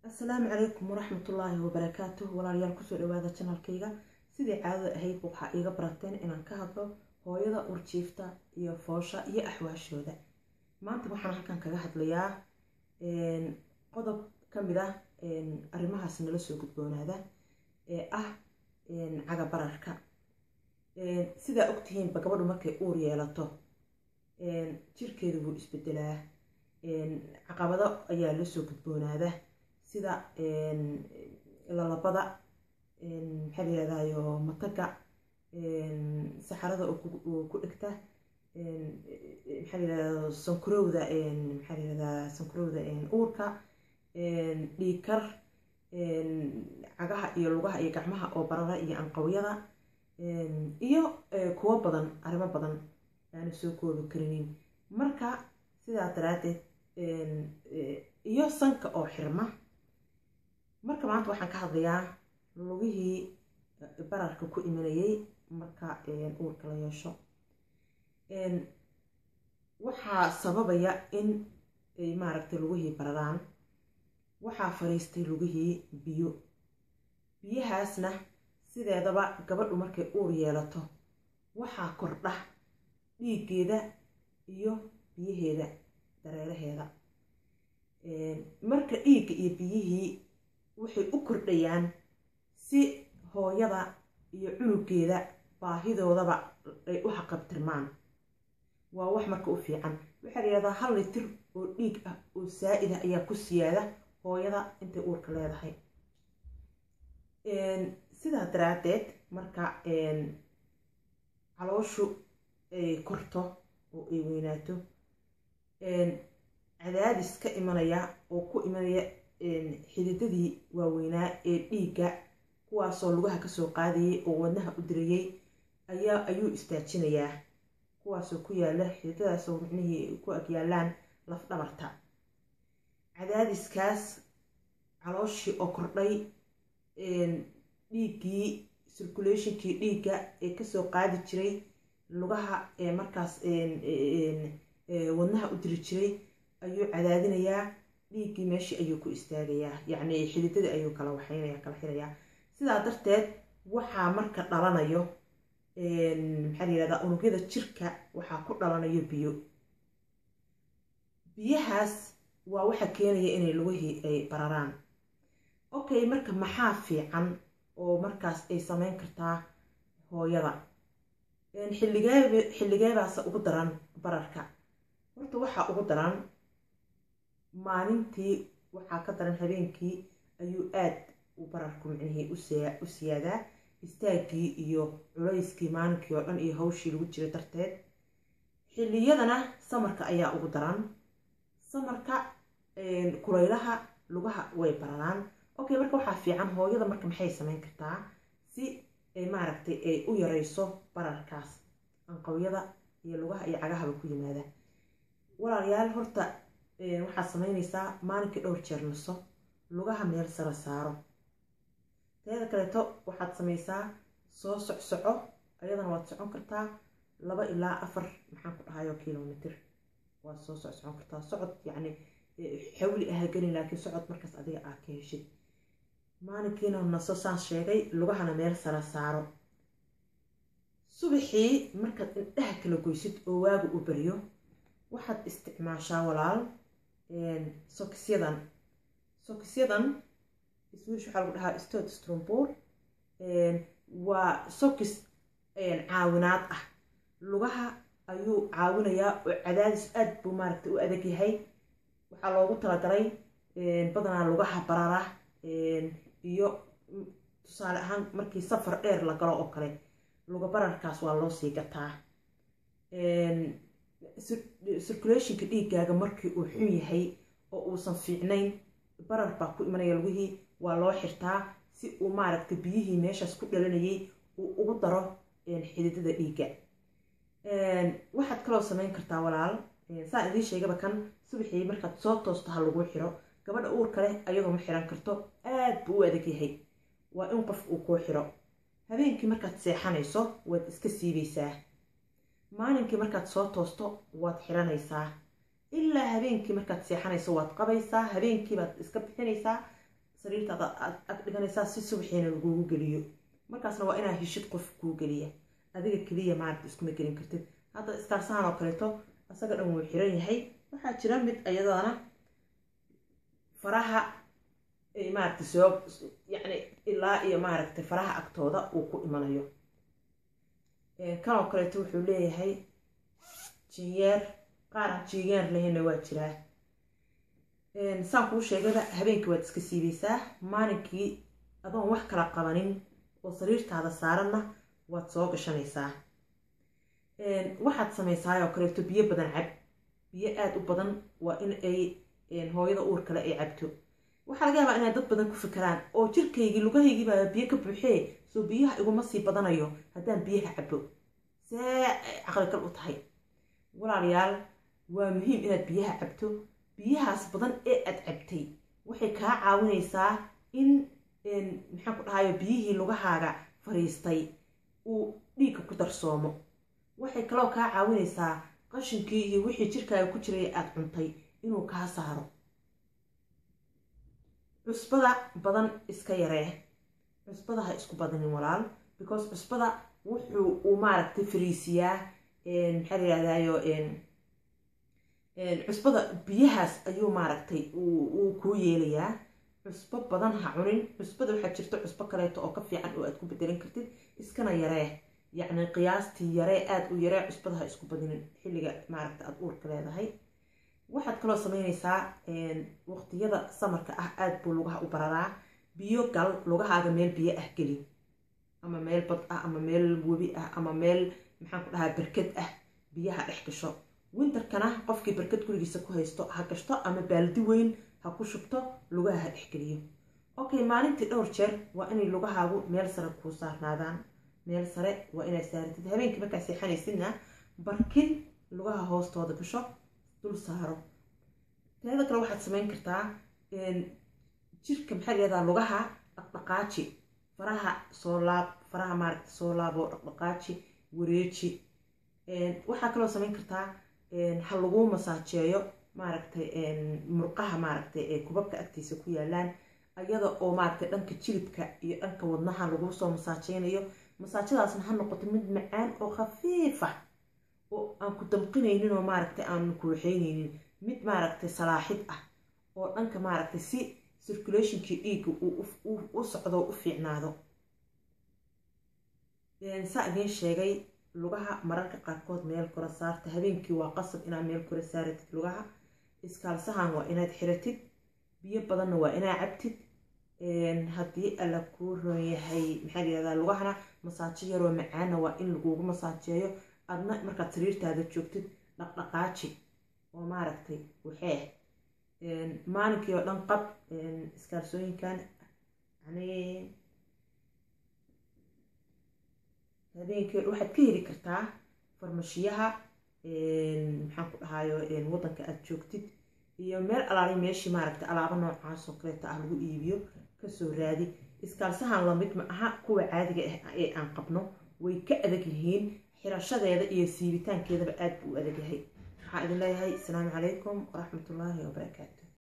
السلام عليكم ورحمة الله وبركاته walaalyaal kusoo dhawaada channelkayga sidii caadada ahayd waxa iiga barateen inaan ka hadlo hooyada urjiifta iyo foosha iyo axwaashooda maanta waxaan halkan kaga hadlayaa qodob kamid ah arrimahaas nala soo gudboonaada ee ah caga bararka sida ogtihiin gabadhu markay uur yeelato jirkeedu wuu isbedelaa caqabado ayaa la soo gudboonaada sida lalabada maxaa la yiraahdaa mataga saxarada oo ku dhigta maxaa la yiraahdaa sankarowda maxaa la yiraahdaa sankarowda uurka dhiikar cagaha iyo lugaha iyo gacmaha oo barara iyo anqawyada iyo kuwa badan arrimo badan aan soo koobi karinin marka sidaa daraadeed iyo sanka oo xirma marka maanta waxaan ka hadlayaa lugihii bararka ku imanayay marka uurka la yeesho waxaa sababaya in maaragtay lugihii bararaan waxaa fariistay lugihii biyahaasna sideedaba gabadhu markay uur yeelato waxaa kordha dhiiggeeda iyo biyaheeda dareeraheeda marka dhiigga iyo biyihii waxay u kordhayaan si hooyada iyo cunugeeda baahidoodaba ay u xaqabtirmaan waa wax marka u fiican waxaa la yiraahdaa 1 litir oo dhiig ah oo saa'id ah ayaa ku siyaada hooyada intay uurka leedahay sidaa daraadeed marka calooshu ay korto oo ay weynaato cadaadis ka imanaya oo ku imanaya xididadii waaweynaa ee dhiigga kuwaasoo lugaha kasoo qaadayay oo wadnaha u dirayay ayuu istaajinayaa kuwaasoo ku yaala xididadaasoo micnihii ku agyaalaan laf dhabarta cadaadiskaas calooshii oo kordhay dhiiggii circulationkii dhiigga ee kasoo qaadi jiray lugaha markaas wadnaha u diri jiray ayuu cadaadinayaa dhiiggii meeshii ayuu ku istaagayaa yacni xididada ayuu kala waxaynaya kala xirayaa sidaa darteed waxaa marka dhalanayo maxaa la yiraahdaa unugyada jirka waxaa ku dhalanayo biyahaas waa waxa keenaya inay lugihii ay bararaan okay marka maxaa fiican oo markaas ay samayn kartaa hooyada xilligeebaasa ugu daran bararka horta waxaa ugu daran maalintii waxaa ka daran habeenkii ayuu aad u bararku micnihii u siyaadaa istaagii iyo culayskii maalinkii oo dhan iyo hawshii lagu jira darteed xilliyadana samarka ayaa ugu daran samarka kulaylaha lugaha way bararaan okay marka waxaa fiican hooyada marka maxay samayn kartaa si ay maaragtay ay u yarayso bararkaas anqawyada iyo lugaha iyo cagahaba ku yimaada walaalyaal horta waxaad samaynaysaa maalinkii dhowr jeer naso lugaha meel sara saaro teeda kaleeto waxaad samaysaa soo socsoco ayadana waad socon kartaa 2 ilaa 4 maxaan ku dhahayo kilomitir waad soo socon kartaa socod yacni xawli ah gelin laakiin socod markaas adiga aad ka heshid maalinkiina naso saan sheegay lugahana meel sara saaro subaxii markaad indhaha kala goysid oo waagu u bariyo waxaad isticmaashaa walaal sokisyadan iswiish waxaa lagu dhahaa stot strombor waa sokis caawinaad ah lugaha ayuu caawinayaa oo cadaadis aad buu maaragtay u adag yahay waxaa loogu talagalay badanaa lugaha barara iyo tusaale ahaan markii safar dheer la galo oo kale luga bararkaas waa loo sii gataa circulationka dhiiggaaga markii uu xun yahay oo uusan fiicnayn barar baa ku imanaya lugihii waa loo xirtaa si uu maaragtay biyihii meeshaas ku dhalanayay uu ugu daro xididada dhiigga waxaad kaloo samayn kartaa walaal saa idiin sheegaba kan subaxii markaad soo toosto ha lagu xiro gabadha uurka leh ayadoo ma xiran karto aad buu u adag yahay waa in qof uu kuu xiro habeenkii markaad seexanayso waad iska siibaysaa maalinkii markaad soo toosto waad xiranaysaa ilaa habeenkii markaad seexanayso waad qabaysaa habeenkii baad iska bixinaysaa sariirtaada aad dhiganaysaa si subaxiina lagugu geliyo markaasna waa inaa heshid qof kuu geliya adiga keliya maaragta iskuma gelin kartid hadda iskaarsahan oo kaleeto asaga dhan wuu xiran yahay waxaa jira mid ayadana faraha maaragta soo yacni ilaa iyo maaragta faraha agtooda uu ku imanayo kan oo kaleeto wuxuu leeyahay jinyeer qaar aan jinyeer lahaynna waa jiraa saan kuu sheegada habeenkii waad iska siibaysaa maalinkii adoon wax kala qabanin oo sariirtaada saaranna waad soo gashanaysaa waxaad samaysaa oo kaleeto biyo badan cab biyo aad u badan waa in ay hooyada uur kale ay cabto waxaa laga yaabaa inay dad badan ku fikiraan oo jirkaygii lugahaygii baa biyo ka buuxee soo biyaha iguma sii badanayo haddaan biyaha cabo see caqligal u tahay walaalayaal waa muhiim inaad biyaha cabto biyahaas badan ee aad cabtay waxay kaa caawinaysaa in maxaan ku dhahayo biyihii lugahaaga fariistay uu dhiigga ku darsoomo waxay kaloo kaa caawinaysaa qashinkii iyo wixii jirkaaga ku jiray aad cuntay inuu kaa saaro cusbada badan iska yaree cusbada ha isku badanin walaal because cusbada wuxuu uu maaragtay fariisiyaa maxaa la yidhahdaayo cusbada biyahaas ayuu maaragtay uu kuu yeelayaa cusbo badan ha cunin cusbada waxaa jirta cusbo kaleeto oo ka fiican oo aad ku bedelin kartid iskana yaree yacni qiyaastii yaree aad u yaree cusbada ha isku badinin xilliga maaragta aad uurka leedahay waxaad kaloo samaynaysaa waqtiyada samarka ah aad buu lugaha u bararaa biyo gal lugahaaga meel biyo ah geli ama meel bad ah ama meel webi ah ama meel maxaan ku dhahaa barkad ah biyaha dhex gasho winterkana qofkii barkad gurigiisa ku haysto ha gashto ama baaldi weyn ha ku shubto lugaha ha dhex geliyo okay maalintii dhowr jeer waa inay lugahaagu meel sare kuu saarnaadaan meel sare waa inaad saaratid habeenkii markaa seexanaysidna barkin lugaha hoostooda gasho dul saaro teeda kale waxaad samayn kartaa jirka maxaa leedaha lugaha dhaqdhaqaaji faraha soo laab faraha maaragta soo laabo dhaqdhaqaaji wareeji waxaa kaloo samayn kartaa ha lagu masaajeeyo maaragtay murqaha maaragtay ee kubabka agtiisa ku yaalaan ayada oo maaragtay dhanka jilibka iyo dhanka wadnaha lagu soo masaajeynayo masaajadaasna ha noqoto mid macaan oo khafiifa oo aan ku damqinaynin oo maaragtay aan ku waxaynaynin mid maaragtay salaaxid ah oo dhanka maaragtay si circulationkii dhiigga u socdo u fiicnaado saa idiin sheegay lugaha mararka qaarkood meel kora saarta habeenkii waa qasab inaad meel kora saaratid lugaha iskaalsahan waa inaad xiratid biyo badanna waa inaad cabtid haddii alla kuu roon yahay maxaa la yihahdaa lugahana masaajo yaroo macaana waa in lagugu masaajeeyo adna markaad sariirtaada joogtid dhaqdhaqaaji oo maaragtay waxee maalinkii oo dhan qab iskaalsooyinkan yani habeenkii waxaad ka heli kartaa farmashiyaha maxaan ku dhahayo waddanka aad joogtid iyo meel alaali meeshii maaragtay alaabo noocaas oo kaleeta ah lagu iibiyo kasoo raadi iskaalsahan lamid ma aha kuwa caadiga ah ee aan qabno way ka adag yihiin xirashadeeda iyo siibitaankeedaba aad buu u adag yahay waxaan idin leeyahay asalaamu calaykum waraxmatullaahi wabarakaatu